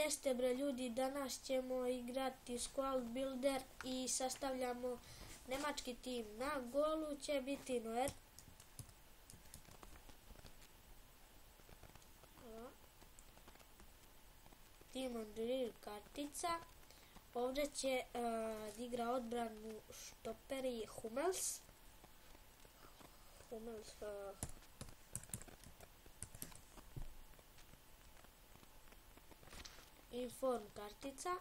Gdje ste bre ljudi, danas ćemo igrati Squad Builder i sastavljamo nemački tim. Na golu će biti Neuer. Timon Drill kartica. Ovdje će igra odbranu štoperi Hummels. Inform kartica.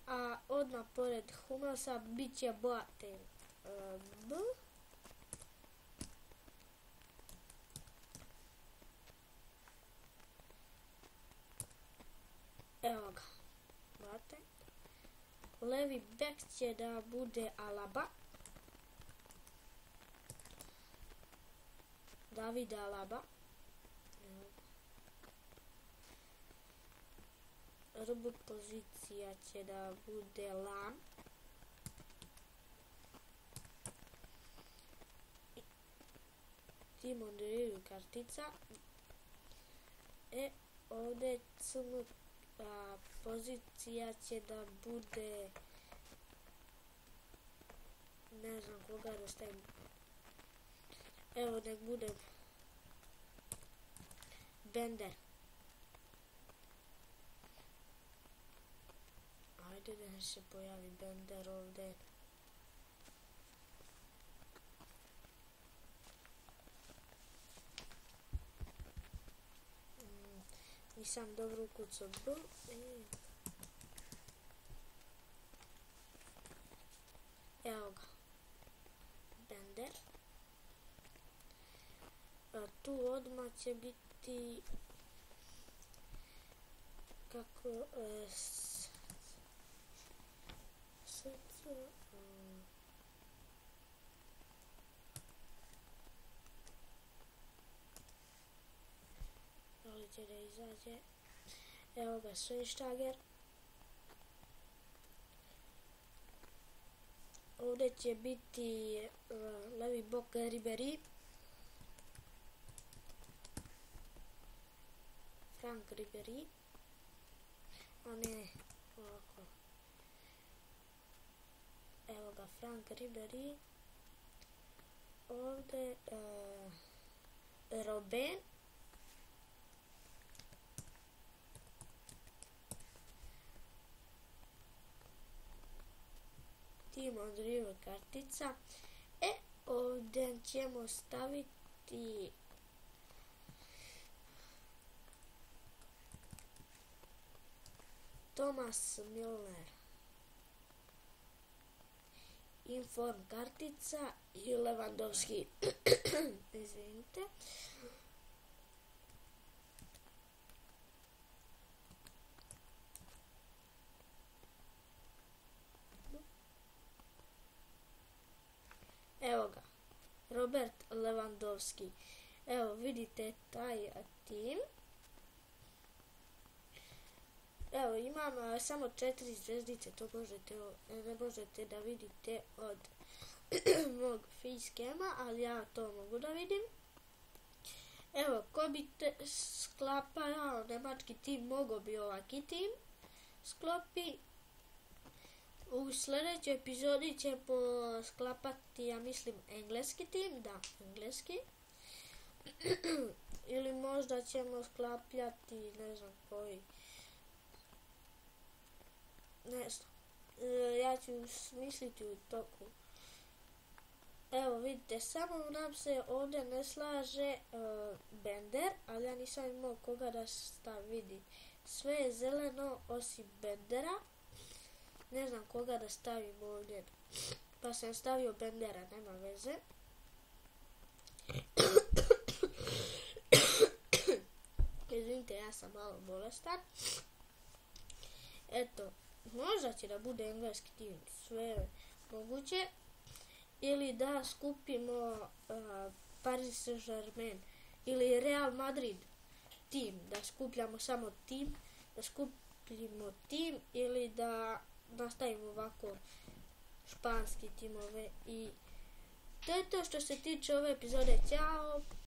A odmah pored Hummelsa bit će Boateng. Evo ga. Boateng. Levi back će da bude Alaba. David Alaba. RB pozicija će da bude Lam. Timon Drill kartica. Ovdje CM pozicija će da bude, ne znam koga da stavim, evo nek bude Bender. Ajde da se pojavi Bender ovdje. Nisam dobro ukucao B. Evo ga. Bender. Tu odmah će biti kako ali će da izađe. Evo ga Schweinsteiger. Ovdje će biti levi bok Ribéry. Frank Ribéry. A ne, ovako. Evo ga Frank Ribéry. Ovdje Robben. Timon Drill kartica. Ovdje ćemo staviti Thomas Müller. Inform kartica i Lewandowski. Izvinite. Evo ga, Robert Lewandowski. Evo vidite taj tim. Evo imam samo 4 zvezdice, to ne možete da vidite od mog facecama, ali ja to mogu da vidim. Evo, ko bi sklapao nemački tim, mogo bi ovaki tim sklopi. U sljedećoj epizodi ćemo sklapati, ja mislim, engleski tim, da, engleski. Ili možda ćemo sklapljati, ne znam koji. Ne znam. Ja ću smisliti u toku. Evo vidite, samo nam se ovdje ne slaže Bender, ali ja nisam imao koga da vidi. Sve je zeleno osim Bendera. Ne znam koga da stavim ovdje. Pa sam stavio Bendera, nema veze. Izvinite, ja sam malo bolestan. Eto, možda će da bude engleski tim, sve moguće. Ili da skupimo Paris Saint-Germain ili Real Madrid tim, da skupljamo samo tim, da skupimo tim ili da nastavimo ovako španski timove. I to je to što se tiče ove epizode. Ćao!